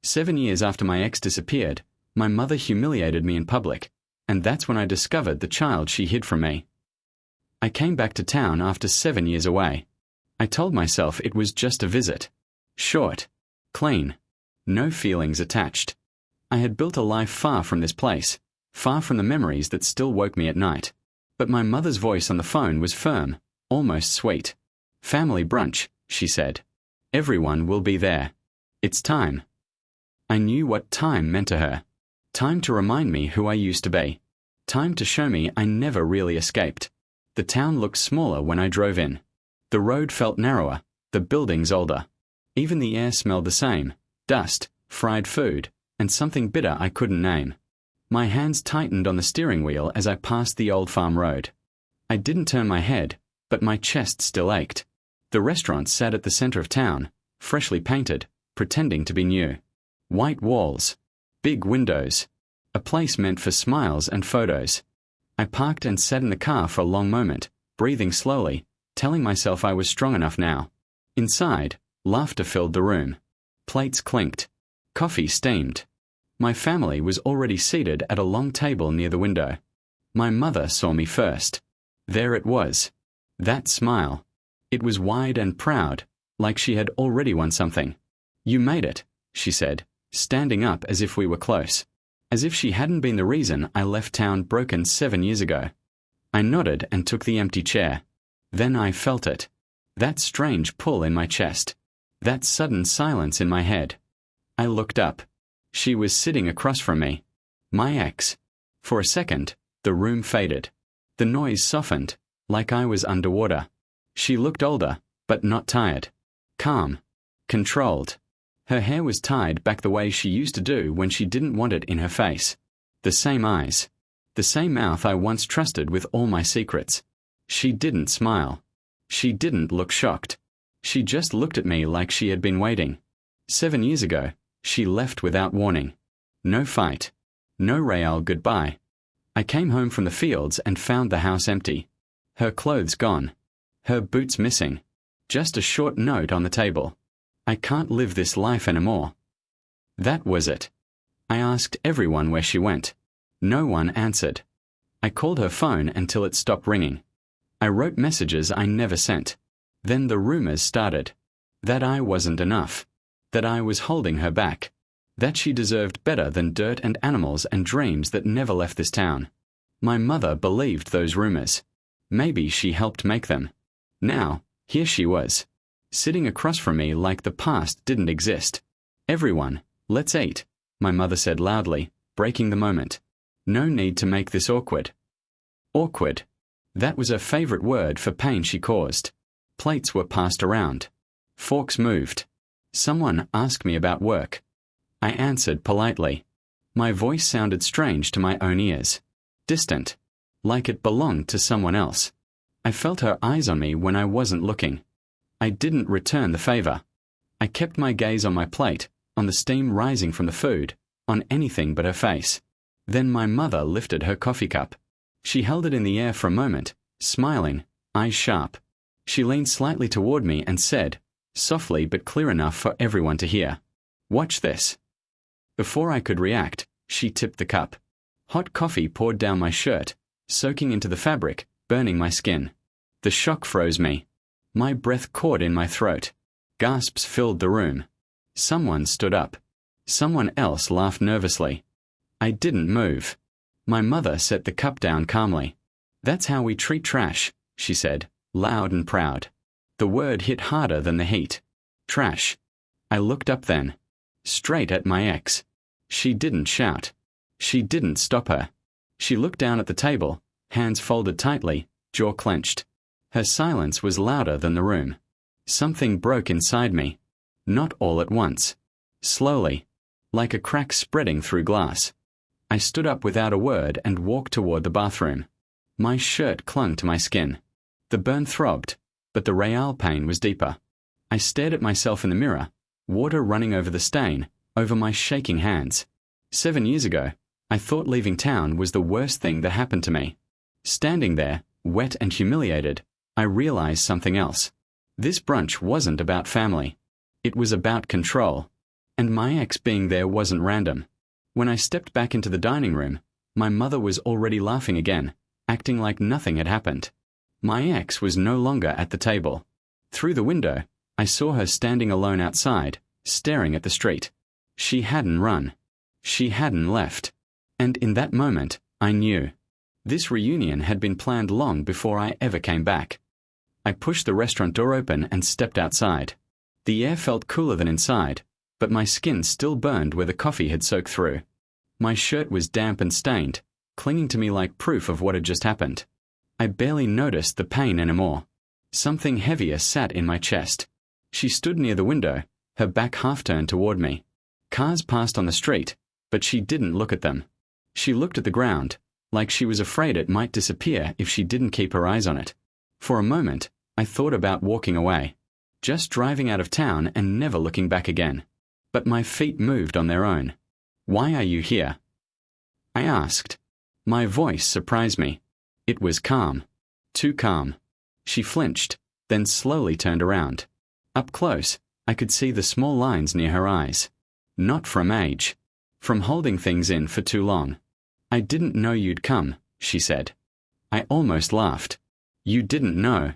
7 years after my ex disappeared, my mother humiliated me in public, and that's when I discovered the child she hid from me. I came back to town after 7 years away. I told myself it was just a visit. Short. Clean. No feelings attached. I had built a life far from this place, far from the memories that still woke me at night. But my mother's voice on the phone was firm, almost sweet. "Family brunch," she said. "Everyone will be there. It's time." I knew what time meant to her. Time to remind me who I used to be. Time to show me I never really escaped. The town looked smaller when I drove in. The road felt narrower, the buildings older. Even the air smelled the same: dust, fried food, and something bitter I couldn't name. My hands tightened on the steering wheel as I passed the old farm road. I didn't turn my head, but my chest still ached. The restaurant sat at the center of town, freshly painted, pretending to be new. White walls. Big windows. A place meant for smiles and photos. I parked and sat in the car for a long moment, breathing slowly, telling myself I was strong enough now. Inside, laughter filled the room. Plates clinked. Coffee steamed. My family was already seated at a long table near the window. My mother saw me first. There it was. That smile. It was wide and proud, like she had already won something. "You made it," she said, standing up as if we were close. As if she hadn't been the reason I left town broken 7 years ago. I nodded and took the empty chair. Then I felt it. That strange pull in my chest. That sudden silence in my head. I looked up. She was sitting across from me. My ex. For a second, the room faded. The noise softened, like I was underwater. She looked older, but not tired. Calm. Controlled. Her hair was tied back the way she used to do when she didn't want it in her face. The same eyes. The same mouth I once trusted with all my secrets. She didn't smile. She didn't look shocked. She just looked at me like she had been waiting. 7 years ago, she left without warning. No fight. No real goodbye. I came home from the fields and found the house empty. Her clothes gone. Her boots missing. Just a short note on the table. "I can't live this life anymore." That was it. I asked everyone where she went. No one answered. I called her phone until it stopped ringing. I wrote messages I never sent. Then the rumors started. That I wasn't enough. That I was holding her back. That she deserved better than dirt and animals and dreams that never left this town. My mother believed those rumors. Maybe she helped make them. Now, here she was, sitting across from me like the past didn't exist. "Everyone, let's eat," my mother said loudly, breaking the moment. No need to make this awkward. Awkward. That was her favorite word for pain she caused. Plates were passed around. Forks moved. Someone asked me about work. I answered politely. My voice sounded strange to my own ears. Distant. Like it belonged to someone else. I felt her eyes on me when I wasn't looking. I didn't return the favor. I kept my gaze on my plate, on the steam rising from the food, on anything but her face. Then my mother lifted her coffee cup. She held it in the air for a moment, smiling, eyes sharp. She leaned slightly toward me and said, softly but clear enough for everyone to hear, "Watch this." Before I could react, she tipped the cup. Hot coffee poured down my shirt, soaking into the fabric, burning my skin. The shock froze me. My breath caught in my throat. Gasps filled the room. Someone stood up. Someone else laughed nervously. I didn't move. My mother set the cup down calmly. "That's how we treat trash," she said, loud and proud. The word hit harder than the heat. Trash. I looked up then. Straight at my ex. She didn't shout. She didn't stop her. She looked down at the table, hands folded tightly, jaw clenched. Her silence was louder than the room. Something broke inside me. Not all at once. Slowly. Like a crack spreading through glass. I stood up without a word and walked toward the bathroom. My shirt clung to my skin. The burn throbbed, but the real pain was deeper. I stared at myself in the mirror, water running over the stain, over my shaking hands. 7 years ago, I thought leaving town was the worst thing that happened to me. Standing there, wet and humiliated, I realized something else. This brunch wasn't about family. It was about control. And my ex being there wasn't random. When I stepped back into the dining room, my mother was already laughing again, acting like nothing had happened. My ex was no longer at the table. Through the window, I saw her standing alone outside, staring at the street. She hadn't run. She hadn't left. And in that moment, I knew. This reunion had been planned long before I ever came back. I pushed the restaurant door open and stepped outside. The air felt cooler than inside, but my skin still burned where the coffee had soaked through. My shirt was damp and stained, clinging to me like proof of what had just happened. I barely noticed the pain anymore. Something heavier sat in my chest. She stood near the window, her back half turned toward me. Cars passed on the street, but she didn't look at them. She looked at the ground, like she was afraid it might disappear if she didn't keep her eyes on it. For a moment, I thought about walking away, just driving out of town and never looking back again. But my feet moved on their own. "Why are you here?" I asked. My voice surprised me. It was calm. Too calm. She flinched, then slowly turned around. Up close, I could see the small lines near her eyes. Not from age. From holding things in for too long. "I didn't know you'd come," she said. I almost laughed. "You didn't know?"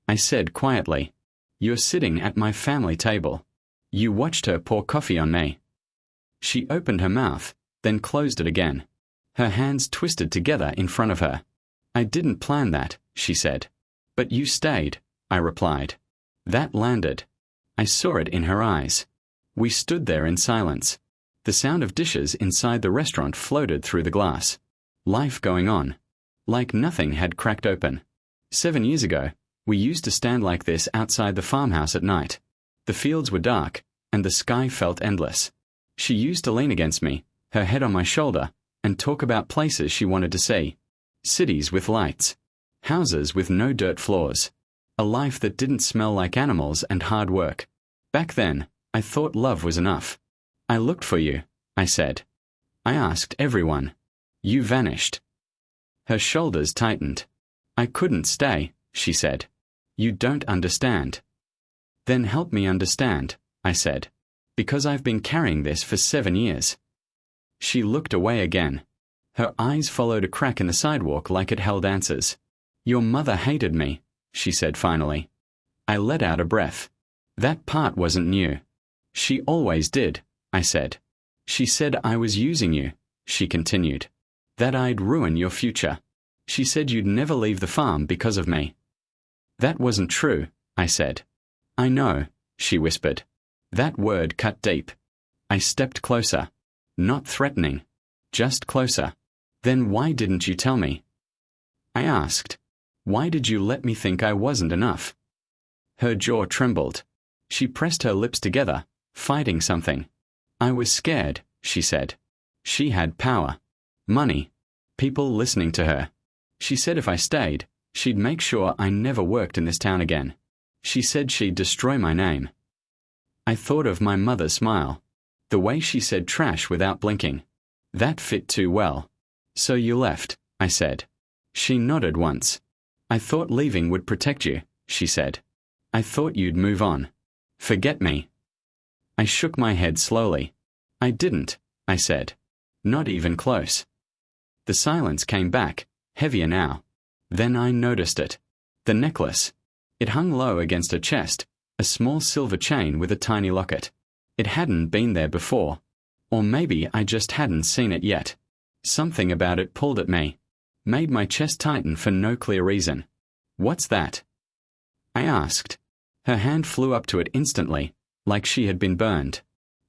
I said quietly. "You're sitting at my family table. You watched her pour coffee on me." She opened her mouth, then closed it again. Her hands twisted together in front of her. "I didn't plan that," she said. "But you stayed," I replied. That landed. I saw it in her eyes. We stood there in silence. The sound of dishes inside the restaurant floated through the glass. Life going on. Like nothing had cracked open. 7 years ago, we used to stand like this outside the farmhouse at night. The fields were dark, and the sky felt endless. She used to lean against me, her head on my shoulder, and talk about places she wanted to see. Cities with lights. Houses with no dirt floors. A life that didn't smell like animals and hard work. Back then, I thought love was enough. "I looked for you," I said. "I asked everyone. You vanished." Her shoulders tightened. "I couldn't stay," she said. "You don't understand." "Then help me understand," I said. "Because I've been carrying this for 7 years." She looked away again. Her eyes followed a crack in the sidewalk like it held answers. "Your mother hated me," she said finally. I let out a breath. That part wasn't new. "She always did," I said. "She said I was using you," she continued. "That I'd ruin your future. She said you'd never leave the farm because of me." "That wasn't true," I said. "I know," she whispered. That word cut deep. I stepped closer. Not threatening. Just closer. "Then why didn't you tell me?" I asked. "Why did you let me think I wasn't enough?" Her jaw trembled. She pressed her lips together, fighting something. "I was scared," she said. She had power. Money. People listening to her. She said if I stayed, she'd make sure I never worked in this town again. She said she'd destroy my name. I thought of my mother's smile. The way she said trash without blinking. That fit too well. "So you left," I said. She nodded once. "I thought leaving would protect you," she said. "I thought you'd move on. Forget me." I shook my head slowly. "I didn't," I said. "Not even close." The silence came back, heavier now. Then I noticed it. The necklace. It hung low against her chest, a small silver chain with a tiny locket. It hadn't been there before. Or maybe I just hadn't seen it yet. Something about it pulled at me. Made my chest tighten for no clear reason. "What's that?" I asked. Her hand flew up to it instantly, like she had been burned.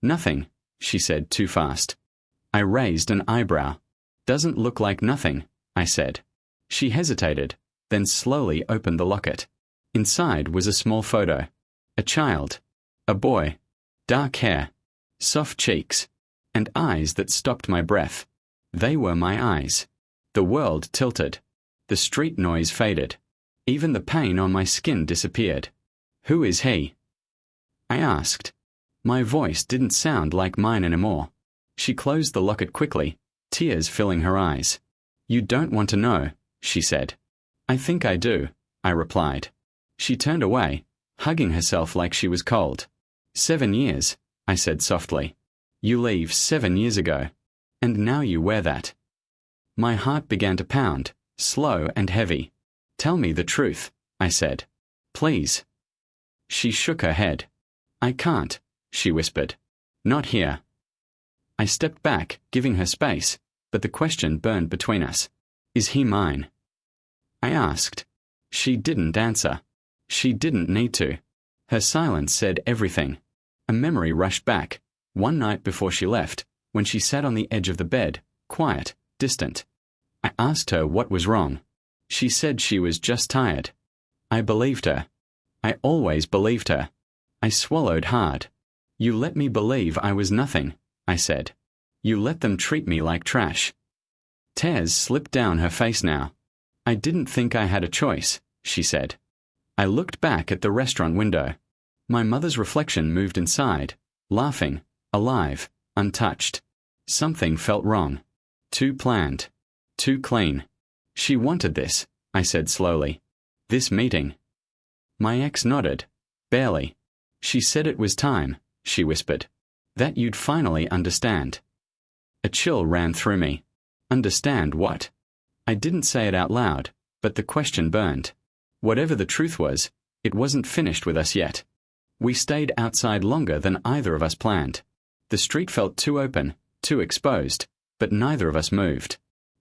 "Nothing," she said too fast. I raised an eyebrow. "Doesn't look like nothing," I said. She hesitated, then slowly opened the locket. Inside was a small photo. A child. A boy. Dark hair. Soft cheeks. And eyes that stopped my breath. They were my eyes. The world tilted. The street noise faded. Even the pain on my skin disappeared. "Who is he?" I asked. My voice didn't sound like mine anymore. She closed the locket quickly, tears filling her eyes. "You don't want to know," she said. "I think I do," I replied. She turned away, hugging herself like she was cold. 7 years. I said softly. You leave 7 years ago. And now you wear that. My heart began to pound, slow and heavy. Tell me the truth, I said. Please. She shook her head. I can't, she whispered. Not here. I stepped back, giving her space, but the question burned between us. Is he mine? I asked. She didn't answer. She didn't need to. Her silence said everything. A memory rushed back, one night before she left, when she sat on the edge of the bed, quiet, distant. I asked her what was wrong. She said she was just tired. I believed her. I always believed her. I swallowed hard. You let me believe I was nothing, I said. You let them treat me like trash. Tears slipped down her face now. I didn't think I had a choice, she said. I looked back at the restaurant window. My mother's reflection moved inside, laughing, alive, untouched. Something felt wrong. Too planned. Too clean. She wanted this, I said slowly. This meeting. My ex nodded. Barely. She said it was time, she whispered. That you'd finally understand. A chill ran through me. Understand what? I didn't say it out loud, but the question burned. Whatever the truth was, it wasn't finished with us yet. We stayed outside longer than either of us planned. The street felt too open, too exposed, but neither of us moved.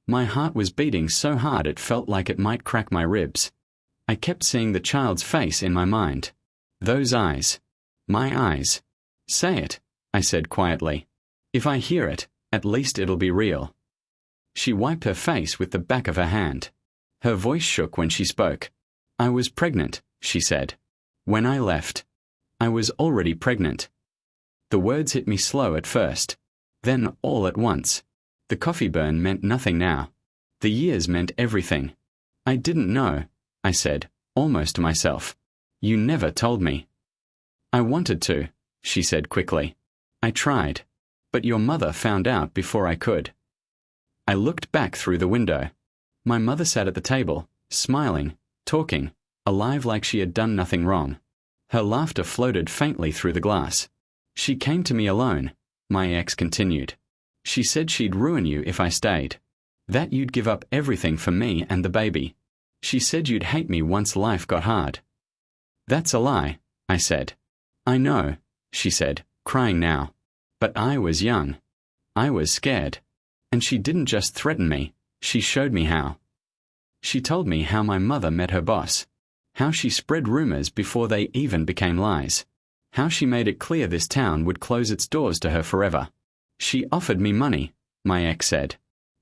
My heart was beating so hard it felt like it might crack my ribs. I kept seeing the child's face in my mind. Those eyes. My eyes. Say it, I said quietly. If I hear it, at least it'll be real. She wiped her face with the back of her hand. Her voice shook when she spoke. I was pregnant, she said. When I left. I was already pregnant. The words hit me slow at first. Then all at once. The coffee burn meant nothing now. The years meant everything. I didn't know, I said, almost to myself. You never told me. I wanted to, she said quickly. I tried. But your mother found out before I could. I looked back through the window. My mother sat at the table, smiling, talking, alive like she had done nothing wrong. Her laughter floated faintly through the glass. She came to me alone, my ex continued. She said she'd ruin you if I stayed. That you'd give up everything for me and the baby. She said you'd hate me once life got hard. That's a lie, I said. I know, she said, crying now. But I was young. I was scared. And she didn't just threaten me, she showed me how. She told me how my mother met her boss. How she spread rumors before they even became lies. How she made it clear this town would close its doors to her forever. She offered me money, my ex said.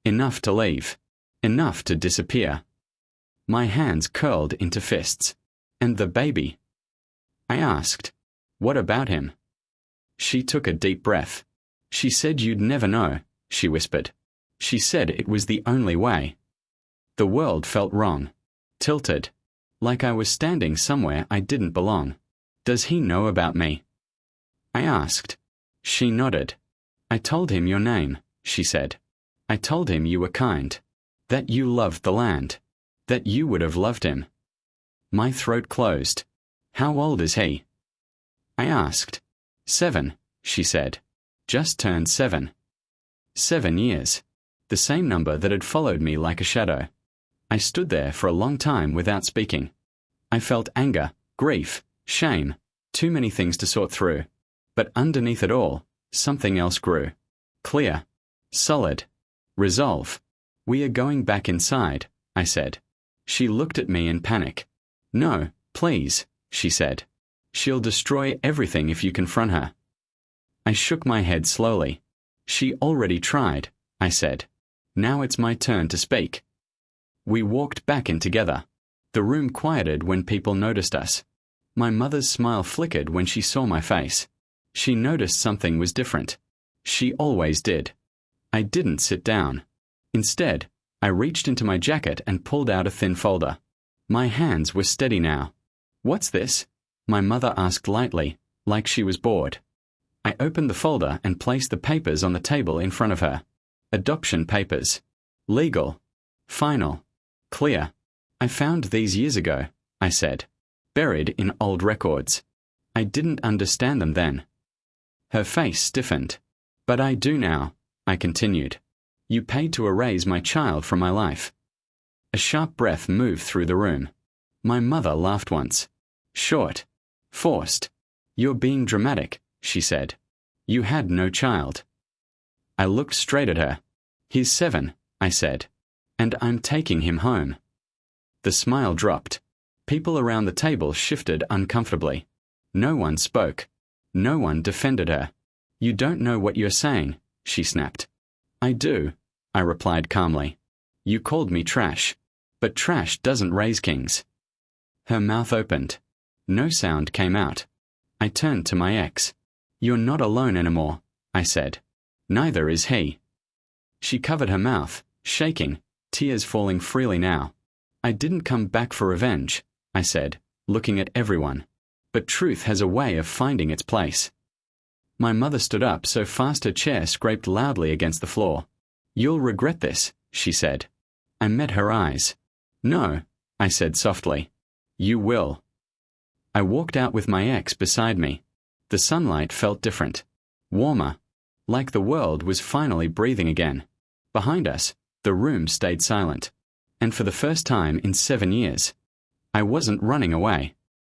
Enough to leave. Enough to disappear. My hands curled into fists. And the baby? I asked. What about him? She took a deep breath. She said you'd never know, she whispered. She said it was the only way. The world felt wrong. Tilted. Like I was standing somewhere I didn't belong. Does he know about me? I asked. She nodded. I told him your name, she said. I told him you were kind. That you loved the land. That you would have loved him. My throat closed. How old is he? I asked. 7, she said. Just turned 7. 7 years. The same number that had followed me like a shadow. I stood there for a long time without speaking. I felt anger, grief, shame, too many things to sort through. But underneath it all, something else grew. Clear. Solid. Resolve. We are going back inside, I said. She looked at me in panic. No, please, she said. She'll destroy everything if you confront her. I shook my head slowly. She already tried, I said. Now it's my turn to speak. We walked back in together. The room quieted when people noticed us. My mother's smile flickered when she saw my face. She noticed something was different. She always did. I didn't sit down. Instead, I reached into my jacket and pulled out a thin folder. My hands were steady now. What's this? My mother asked lightly, like she was bored. I opened the folder and placed the papers on the table in front of her. Adoption papers. Legal. Final. Clear. I found these years ago, I said. Buried in old records. I didn't understand them then. Her face stiffened. But I do now, I continued. You paid to erase my child from my life. A sharp breath moved through the room. My mother laughed once. Short. Forced. You're being dramatic, she said. You had no child. I looked straight at her. He's 7, I said. And I'm taking him home. The smile dropped. People around the table shifted uncomfortably. No one spoke. No one defended her. You don't know what you're saying, she snapped. I do, I replied calmly. You called me trash. But trash doesn't raise kings. Her mouth opened. No sound came out. I turned to my ex. You're not alone anymore, I said. Neither is he. She covered her mouth, shaking, tears falling freely now. I didn't come back for revenge, I said, looking at everyone. But truth has a way of finding its place. My mother stood up so fast her chair scraped loudly against the floor. You'll regret this, she said. I met her eyes. No, I said softly. You will. I walked out with my ex beside me. The sunlight felt different. Warmer. Like the world was finally breathing again. Behind us, the room stayed silent. And for the first time in 7 years, I wasn't running away.